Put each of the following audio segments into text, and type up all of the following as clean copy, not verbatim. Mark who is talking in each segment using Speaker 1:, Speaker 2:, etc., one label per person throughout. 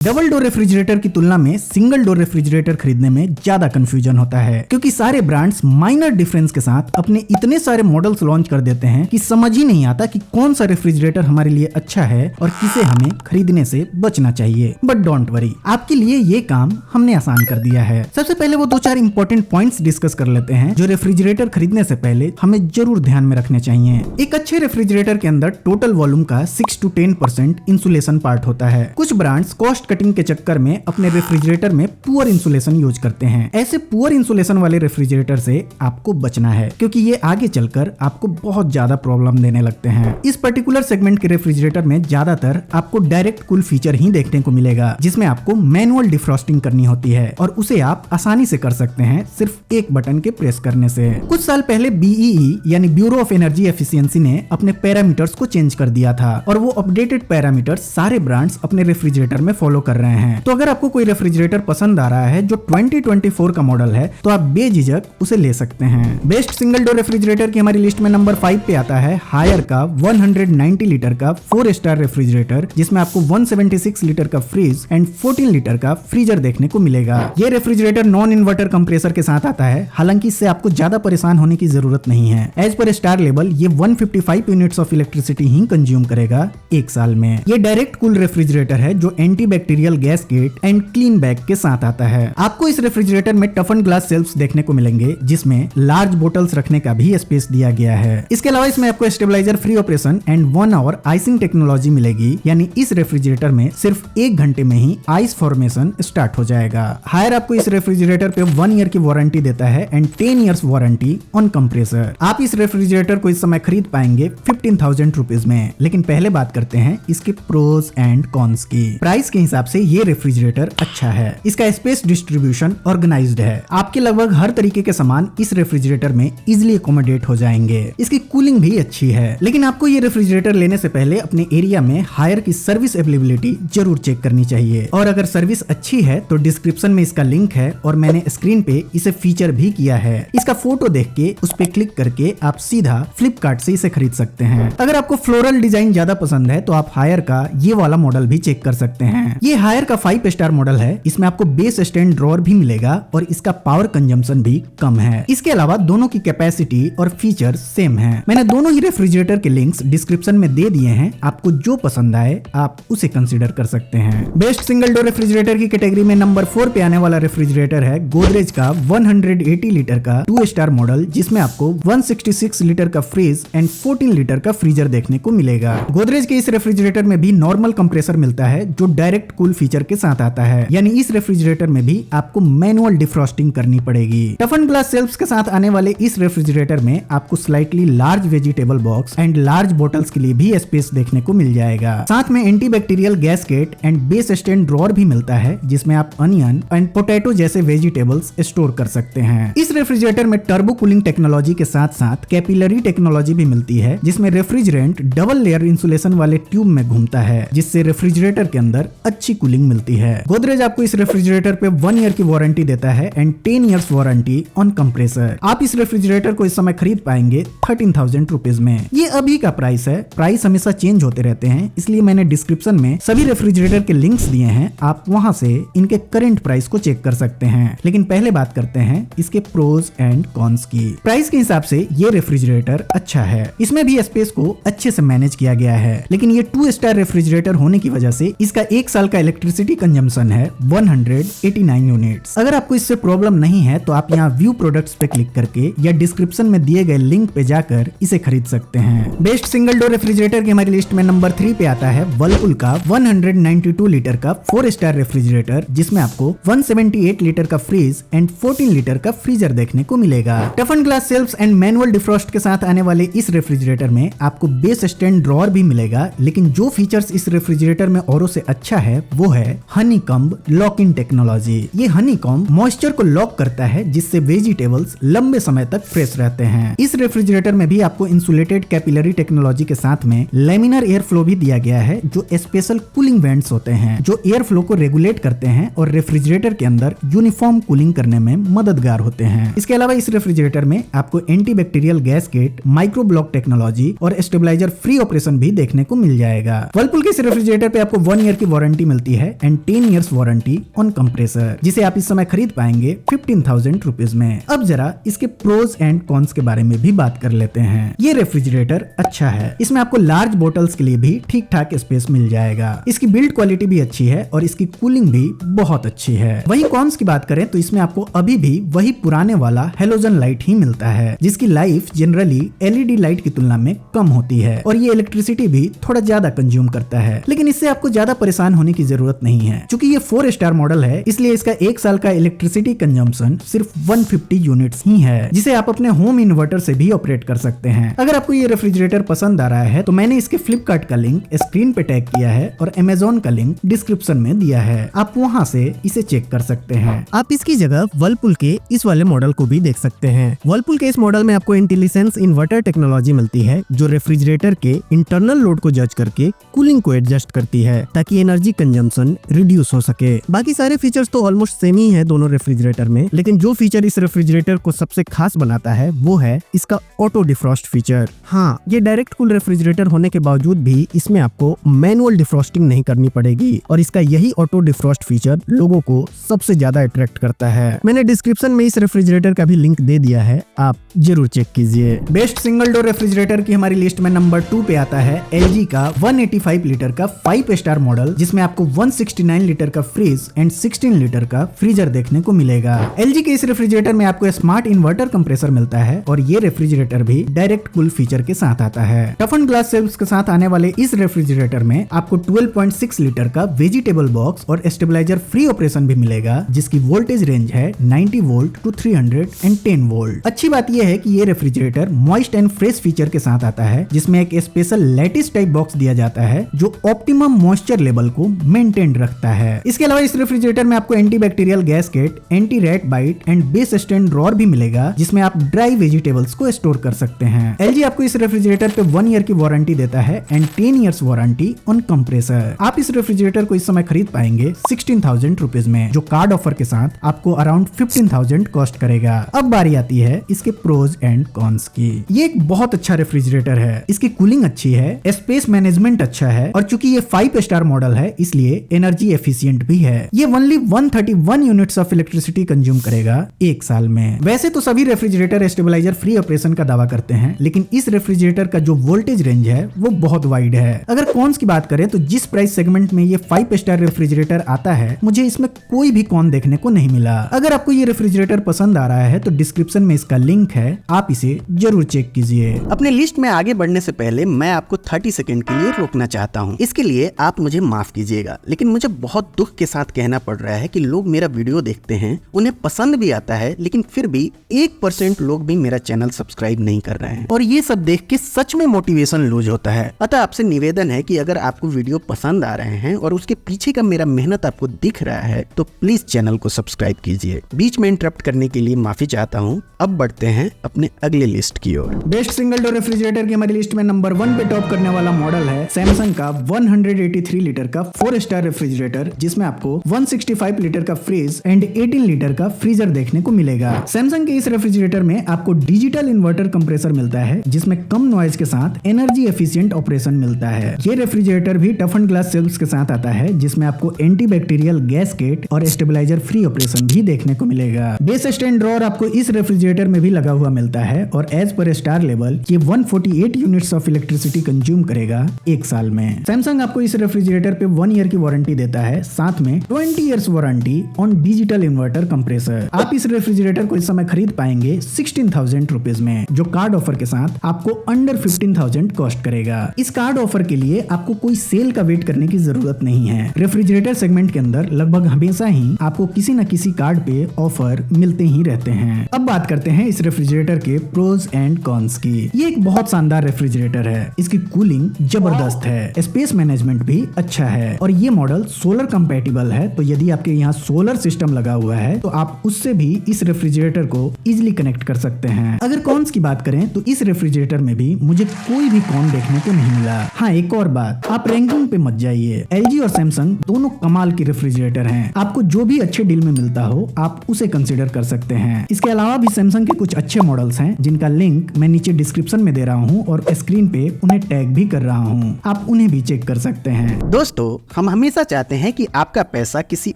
Speaker 1: Double door refrigerator की तुलना में सिंगल डोर रेफ्रिजरेटर खरीदने में ज्यादा कंफ्यूजन होता है, क्योंकि सारे ब्रांड्स माइनर डिफरेंस के साथ अपने इतने सारे मॉडल्स लॉन्च कर देते हैं कि समझ ही नहीं आता कि कौन सा रेफ्रिजरेटर हमारे लिए अच्छा है और किसे हमें खरीदने से बचना चाहिए। बट डोंट वरी, आपके लिए ये काम हमने आसान कर दिया है। सबसे पहले वो 2-4 इंपॉर्टेंट पॉइंट्स डिस्कस कर लेते हैं जो रेफ्रिजरेटर खरीदने से पहले हमें जरूर ध्यान में रखने चाहिए। एक अच्छे रेफ्रिजरेटर के अंदर टोटल वॉल्यूम का 6 to 10% इंसुलेशन पार्ट होता है। कुछ ब्रांड्स कॉस्ट कटिंग के चक्कर में अपने रेफ्रिजरेटर में पुअर इंसुलेशन यूज करते हैं। ऐसे पुअर इंसुलेशन वाले रेफ्रिजरेटर से आपको बचना है, क्योंकि ये आगे चलकर आपको बहुत ज्यादा प्रॉब्लम देने लगते हैं। इस पर्टिकुलर सेगमेंट के रेफ्रिजरेटर में ज्यादातर आपको डायरेक्ट कूल फीचर ही देखने को मिलेगा, जिसमें आपको मैनुअल डिफ्रॉस्टिंग करनी होती है और उसे आप आसानी से कर सकते हैं सिर्फ एक बटन के प्रेस करने से। कुछ साल पहले BEE यानी ब्यूरो ऑफ एनर्जी एफिशिएंसी ने अपने पैरामीटर्स को चेंज कर दिया था और वो अपडेटेड पैरामीटर्स सारे ब्रांड्स अपने रेफ्रिजरेटर में फॉलो कर रहे हैं। तो अगर आपको कोई रेफ्रिजरेटर पसंद आ रहा है जो 2024 का मॉडल है, तो आप बेझिझक उसे ले सकते हैं। बेस्ट सिंगल डोर रेफ्रिजरेटर की हमारी लिस्ट में नंबर 5 पे आता है हायर का 190 लीटर का 4 स्टार रेफ्रिजरेटर, जिसमें आपको 176 लीटर का फ्रिज एंड 14 लीटर का फ्रीजर देखने को मिलेगा। ये रेफ्रिजरेटर नॉन इन्वर्टर कंप्रेसर के साथ आता है, हालांकि इससे आपको ज्यादा परेशान होने की जरूरत नहीं है। एज पर स्टार लेवल ये 155 units of electricity he consume करेगा एक साल में। ये डायरेक्ट कूल रेफ्रिजरेटर है जो anti bacterial gasket and clean bag के साथ आता है। आपको इस रेफ्रिजरेटर में टफन ग्लास शेल्फ्स देखने को मिलेंगे, जिसमें लार्ज बोटल्स रखने का भी स्पेस दिया गया है। इसके अलावा इसमें आपको stabiliser free operation and 1 hour icing technology मिलेगी, यानी इस रेफ्रिजरेटर में सिर्फ 1 घंटे में ही आइस फॉर्मेशन स्टार्ट हो जाएगा। हायर आपको इस रेफ्रिजरेटर पे 1 ईयर की वारंटी देता है and 10 years warranty on compressor. आप इस रेफ्रिजरेटर को इस समय खरीद पाएंगे 15,000 रुपीज में। लेकिन पहले बात करते हैं इसके प्रोज एंड कॉन्स की। प्राइस के हिसाब से ये रेफ्रिजरेटर अच्छा है। इसका स्पेस डिस्ट्रीब्यूशन ऑर्गेनाइज्ड है। आपके लगभग हर तरीके के सामान इस रेफ्रिजरेटर में इजिली अकोमोडेट हो जाएंगे। इसकी कूलिंग भी अच्छी है। लेकिन आपको ये रेफ्रिजरेटर लेने से पहले अपने एरिया में हायर की सर्विस अवेलेबिलिटी जरूर चेक करनी चाहिए, और अगर सर्विस अच्छी है तो डिस्क्रिप्शन में इसका लिंक है और मैंने स्क्रीन पे इसे फीचर भी किया है। इसका फोटो देख के उस पे क्लिक करके आप सीधा फ्लिपकार्ट से इसे खरीद सकते हैं। अगर आपको फ्लोरल डिजाइन ज्यादा पसंद है तो आप हायर का ये वाला मॉडल भी चेक कर सकते हैं। ये हायर का 5 स्टार मॉडल है। इसमें आपको बेस स्टैंड ड्रॉअर भी मिलेगा और इसका पावर कंजम्पशन भी कम है। इसके अलावा दोनों की कैपेसिटी और फीचर सेम है। मैंने दोनों ही रेफ्रिजरेटर के लिंक्स डिस्क्रिप्शन में दे दिए हैं। आपको जो पसंद आए आप उसे कंसीडर कर सकते हैं। बेस्ट सिंगल डोर रेफ्रिजरेटर की कैटेगरी में नंबर 4 पे आने वाला रेफ्रिजरेटर है गोदरेज का 180 लीटर का 2 स्टार मॉडल, जिसमें आपको 166 लीटर का फ्रिज एंड 14 लीटर का फ्रीजर देखने को मिलेगा। गोदरेज के इस रेफ्रिजरेटर में भी नॉर्मल कंप्रेसर मिलता है जो डायरेक्ट कूल फीचर के साथ आता है, यानी इस रेफ्रिजरेटर में भी आपको मैनुअल डिफ्रॉस्टिंग करनी पड़ेगी। टफन ग्लास शेल्फ्स के साथ आने वाले इस रेफ्रिजरेटर में आपको slightly large vegetable box and large bottles के लिए भी स्पेस देखने को मिल जाएगा। साथ में anti bacterial gasket and base stand drawer भी मिलता है, जिसमें आप अनियन एंड पोटैटो जैसे वेजिटेबल्स स्टोर कर सकते हैं। इस रेफ्रिजरेटर में टर्बो कूलिंग टेक्नोलॉजी के साथ साथ कैपिलरी टेक्नोलॉजी भी मिलती है, जिसमें रेफ्रिजरेंट डबल लेयर इंसुलेशन वाले ट्यूब में घूमता है, जिससे रेफ्रिजरेटर के अंदर अच्छी कूलिंग मिलती है। गोदरेज आपको इस रेफ्रिजरेटर पे 1 ईयर की वारंटी देता है and 10 years warranty on compressor. आप इस रेफ्रिजरेटर को इस समय खरीद पाएंगे 13,000 रुपीज में। ये अभी का प्राइस है। प्राइस हमेशा चेंज होते रहते हैं, इसलिए मैंने डिस्क्रिप्शन में सभी रेफ्रिजरेटर के लिंक्स दिए हैं। आप वहां से इनके करंट प्राइस को चेक कर सकते हैं। लेकिन पहले बात करते हैं इसके प्रोज एंड कॉन्स की। प्राइस के हिसाब से ये रेफ्रिजरेटर अच्छा है। इसमें भी स्पेस को अच्छे से मैनेज किया गया है। लेकिन ये 2 स्टार रेफ्रिजरेटर होने की वजह से इसका 1 साल का इलेक्ट्रिसिटी कंजम्पशन है 189 यूनिट्स। अगर आपको इससे प्रॉब्लम नहीं है तो आप यहाँ व्यू प्रोडक्ट्स पे क्लिक करके या डिस्क्रिप्शन में दिए गए लिंक पे जाकर इसे खरीद सकते हैं। बेस्ट सिंगल डोर रेफ्रिजरेटर की हमारी लिस्ट में नंबर 3 पे आता है वर्लपूल का 192 लीटर का 4 स्टार रेफ्रिजरेटर, जिसमें आपको 178 लीटर का फ्रिज एंड 14 लीटर का फ्रीजर देखने को मिलेगा। टफन glass shelves and manual defrost के साथ आने वाले इस रेफ्रिजरेटर में आपको बेस स्टैंड ड्रॉअर भी मिलेगा। लेकिन जो फीचर्स इस रेफ्रिजरेटर में औरों से अच्छा है वो है हनीकॉम्ब लॉक इन टेक्नोलॉजी। ये हनीकॉम्ब मॉइस्चर को लॉक करता है, जिससे वेजिटेबल्स लंबे समय तक फ्रेश रहते हैं। इस रेफ्रिजरेटर में भी आपको इंसुलेटेड कैपिलरी टेक्नोलॉजी के साथ में लेमिनर एयर फ्लो भी दिया गया है, जो स्पेशल कूलिंग वेंट्स होते हैं जो एयर फ्लो को रेगुलेट करते हैं और रेफ्रिजरेटर के अंदर यूनिफॉर्म कूलिंग करने में मददगार होते हैं। इसके अलावा इस रेफ्रिजरेटर में आपको anti bacterial gasket, micro block technology और स्टेबलाइजर फ्री ऑपरेशन भी देखने को मिल जाएगा। वर्लपूल के इस रेफ्रिजरेटर पे आपको 1 ईयर की वारंटी मिलती है and 10 years warranty on compressor, जिसे आप इस समय खरीद पाएंगे 15,000 रुपीज में। अब जरा इसके प्रोज एंड कॉन्स के बारे में भी बात कर लेते हैं। ये रेफ्रिजरेटर अच्छा है, इसमें आपको लार्ज बोटल्स के लिए भी ठीक ठाक स्पेस मिल जाएगा। इसकी बिल्ड क्वालिटी भी अच्छी है और इसकी कूलिंग भी बहुत अच्छी है। वहीं कॉन्स की बात करें तो इसमें आपको अभी भी वही पुराने वाला हेलोजन लाइट ही मिलता है, जिसकी लाइफ जनरली एलईडी लाइट की तुलना में कम होती है और ये इलेक्ट्रिसिटी भी थोड़ा ज्यादा कंज्यूम करता है। लेकिन इससे आपको ज्यादा परेशान होने की जरूरत नहीं है, क्योंकि ये 4 स्टार मॉडल है, इसलिए इसका 1 साल का इलेक्ट्रिसिटी कंजम्पशन सिर्फ 150 यूनिट्स ही है, जिसे आप अपने होम इन्वर्टर से भी ऑपरेट कर सकते हैं। अगर आपको ये रेफ्रिजरेटर पसंद आ रहा है तो मैंने इसके फ्लिपकार्ट का लिंक स्क्रीन पे टैग किया है और अमेज़न का लिंक डिस्क्रिप्शन में दिया है, आप वहां से इसे चेक कर सकते हैं।
Speaker 2: आप इसकी जगह वर्लपूल के इस वाले मॉडल को भी देख सकते हैं। वर्लपूल के इस मॉडल में आपको इंटेलिसेंस इन्वर्टर टेक्नोलॉजी मिलती है, जो रेफ्रिजरेटर के इंटरनल लोड को जज करके कूलिंग को एडजस्ट करती है ताकि एनर्जी कंजम्पशन रिड्यूस हो सके। बाकी सारे फीचर्स तो ऑलमोस्ट सेम ही है दोनों रेफ्रिजरेटर में, लेकिन जो फीचर इस रेफ्रिजरेटर को सबसे खास बनाता है वो है इसका ऑटो डिफ्रॉस्ट फीचर। हाँ, ये डायरेक्ट कूल रेफ्रिजरेटर होने के बावजूद भी इसमें आपको मैनुअल डिफ्रॉस्टिंग नहीं करनी पड़ेगी और इसका यही ऑटो डिफ्रॉस्ट फीचर लोगों को सबसे ज्यादा अट्रैक्ट करता है। मैंने डिस्क्रिप्शन में इस रेफ्रिजरेटर का भी लिंक दे दिया है, आप जरूर चेक कीजिए।
Speaker 1: बेस्ट सिंगल डोर रेफ्रिजरेटर की हमारी लिस्ट में नंबर 2 पे आता है LG का 185 लीटर का 5 स्टार मॉडल, जिसमें आपको 169 लीटर का फ्रिज एंड 16 लीटर का फ्रीजर देखने को मिलेगा। LG के इस रेफ्रिजरेटर में आपको स्मार्ट इन्वर्टर कंप्रेसर मिलता है और ये रेफ्रिजरेटर भी डायरेक्ट कूल फीचर के साथ आता है। टफन ग्लास शेल्व्स के साथ आने वाले इस रेफ्रिजरेटर में आपको 12.6 लीटर का वेजिटेबल बॉक्स और स्टेबलाइजर फ्री ऑपरेशन भी मिलेगा, जिसकी वोल्टेज रेंज है 90 वोल्ट टू 310 वोल्ट। अच्छी बात यह है कि ये refrigerator moist and fresh feature के साथ आता है, जिसमें एक स्पेशल लैटिस टाइप बॉक्स दिया जाता है जो ऑप्टिमम मॉइस्चर लेवल को मेंटेन रखता है। इसके अलावा इस रेफ्रिजरेटर में आपको antibacterial gasket, anti rat bite and base stand drawer भी मिलेगा, जिसमें आप ड्राई वेजिटेबल्स को स्टोर कर सकते हैं। LG आपको इस रेफ्रिजरेटर पे 1 ईयर की वारंटी देता है and 10 years warranty on compressor. आप इस रेफ्रिजरेटर को इस समय खरीद पाएंगे 16,000 रुपीज में, जो कार्ड ऑफर के साथ आपको अराउंड 15,000 कॉस्ट करेगा। अब बारी आती है इसके प्रोज एंड कॉन्स की। ये एक बहुत अच्छा रेफ्रिजरेटर है, इसकी कूलिंग अच्छी है, स्पेस मैनेजमेंट अच्छा है और चूंकि ये 5 स्टार मॉडल है इसलिए एनर्जी एफिशिएंट भी है। ये only 131 units of electricity consume करेगा 1 साल में। वैसे तो सभी रेफ्रिजरेटर स्टेबलाइजर फ्री ऑपरेशन का दावा करते हैं, लेकिन इस रेफ्रिजरेटर का जो वोल्टेज रेंज है वो बहुत वाइड है। अगर कॉन्स की बात करें तो जिस प्राइस सेगमेंट में ये 5 स्टार रेफ्रिजरेटर आता है, मुझे इसमें कोई भी कॉन देखने को नहीं मिला। अगर आपको ये रेफ्रिजरेटर पसंद आ रहा है तो डिस्क्रिप्शन में इसका लिंक है, आप इसे जरूर चेक कीजिए।
Speaker 3: अपने लिस्ट में आगे बढ़ने से पहले मैं आपको 30 सेकंड के लिए रोकना चाहता हूं। इसके लिए आप मुझे माफ कीजिएगा, लेकिन मुझे बहुत दुख के साथ कहना पड़ रहा है कि लोग मेरा वीडियो देखते हैं, उन्हें पसंद भी आता है, लेकिन फिर भी 1% लोग भी मेरा चैनल सब्सक्राइब नहीं कर रहे हैं और ये सब देख के सच में मोटिवेशन लूज होता है। अतः आपसे निवेदन है कि अगर आपको वीडियो पसंद आ रहे हैं और उसके पीछे का मेरा मेहनत आपको दिख रहा है तो प्लीज चैनल को सब्सक्राइब कीजिए। बीच में इंटरप्ट करने के लिए माफी चाहता हूँ। अब बढ़ते हैं अपने अगले लिस्ट की ओर।
Speaker 1: बेस्ट सिंगल डोर रेफ्रिजरेटर की हमारी लिस्ट में नंबर 1 पे टॉप करने वाला मॉडल है सैमसंग का 183 लीटर का 4 स्टार रेफ्रिजरेटर, जिसमें आपको 165 लीटर का फ्रिज एंड 18 लीटर का फ्रीजर देखने को मिलेगा। सैमसंग के इस रेफ्रिजरेटर में आपको डिजिटल इन्वर्टर कंप्रेसर मिलता है, जिसमें कम नॉइज के साथ एनर्जी एफिशिएंट ऑपरेशन मिलता है। ये रेफ्रिजरेटर भी टफन ग्लास शेल्व्स के साथ आता है, जिसमें आपको एंटीबैक्टीरियल गैसकेट और स्टेबलाइजर फ्री ऑपरेशन भी देखने को मिलेगा। बेस स्टैंड ड्रॉअर आपको इस रेफ्रिजरेटर में भी लगा हुआ मिलता है और एज पर स्टार लेवल ये 148 यूनिट्स ऑफ इलेक्ट्रिसिटी कंज्यूम करेगा 1 साल में। सैमसंग आपको इस रेफ्रिजरेटर पे 1 ईयर की वारंटी देता है, साथ में 20 years warranty on digital inverter compressor. आप इस रेफ्रिजरेटर को इस समय खरीद पाएंगे 16,000 रुपीज में, जो कार्ड ऑफर के साथ आपको अंडर 15,000 कॉस्ट करेगा। इस कार्ड ऑफर के लिए आपको कोई सेल का वेट करने की जरूरत नहीं है। रेफ्रिजरेटर सेगमेंट के अंदर लगभग हमेशा ही आपको किसी न किसी कार्ड पे ऑफर मिलते ही रहते हैं। अब बात करते हैं इस रेफ्रिजरेटर के प्रोज एंड कॉन्स की। ये एक बहुत शानदार रेफ्रिजरेटर है, इसकी कूलिंग जबरदस्त है, स्पेस मैनेजमेंट भी अच्छा है और ये मॉडल सोलर कंपैटिबल है, तो यदि आपके यहाँ सोलर सिस्टम लगा हुआ है तो आप उससे भी इस रेफ्रिजरेटर को इजिली कनेक्ट कर सकते हैं। अगर कॉन्स की बात करें तो इस रेफ्रिजरेटर में भी मुझे कोई भी कॉन देखने को नहीं मिला। हाँ, एक और बात, आप रैंकिंग पे मत जाइए, LG और सैमसंग दोनों कमाल की रेफ्रिजरेटर हैं। आपको जो भी अच्छे डील में मिलता हो आप उसे कंसिडर कर सकते हैं। इसके अलावा भी सैमसंग के कुछ अच्छे मॉडल्स हैं जिनका लिंक मैं नीचे डिस्क्रिप्शन में दे रहा हूँ और स्क्रीन पे उन्हें टैग भी कर रहा हूँ, आप उन्हें भी चेक कर सकते हैं।
Speaker 3: दोस्तों, हम हमेशा चाहते हैं कि आपका पैसा किसी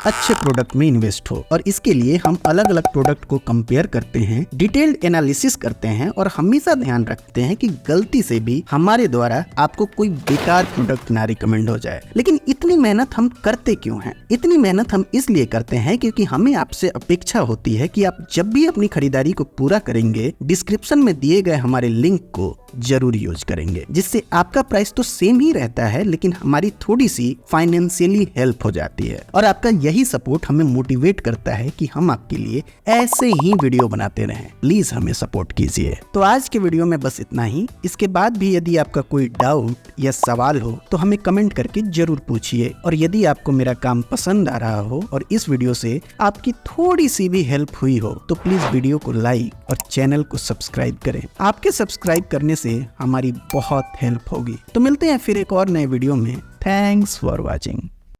Speaker 3: अच्छे प्रोडक्ट में इन्वेस्ट हो, और इसके लिए हम अलग अलग प्रोडक्ट को कंपेयर करते हैं, डिटेल्ड एनालिसिस करते हैं और हमेशा ध्यान रखते हैं कि गलती से भी हमारे द्वारा आपको कोई बेकार प्रोडक्ट ना रिकमेंड हो जाए। लेकिन इतनी मेहनत हम करते क्यों हैं? इतनी मेहनत हम इसलिए करते हैं क्योंकि हमें आपसे अपेक्षा होती है कि आप जब भी अपनी खरीदारी को पूरा करेंगे, डिस्क्रिप्शन में दिए गए हमारे लिंक को जरूर यूज करेंगे, जिससे आपका प्राइस तो सेम ही रहता है लेकिन हमारी थोड़ी सी फाइनेंशियली हेल्प हो जाती है। और आपका यही सपोर्ट हमें मोटिवेट करता है कि हम आपके लिए ऐसे ही वीडियो बनाते रहें। प्लीज हमें सपोर्ट कीजिए। तो आज के वीडियो में बस इतना ही। इसके बाद भी यदि आपका कोई डाउट या सवाल हो तो हमें कमेंट करके जरूर पूछिए। और यदि आपको मेरा काम पसंद आ रहा हो और इस वीडियो से आपकी थोड़ी सी भी हेल्प हुई हो तो प्लीज वीडियो को लाइक और चैनल को सब्सक्राइब करें। आपके सब्सक्राइब करने से हमारी बहुत हेल्प होगी। तो मिलते हैं फिर एक और नए वीडियो में। Thanks for watching.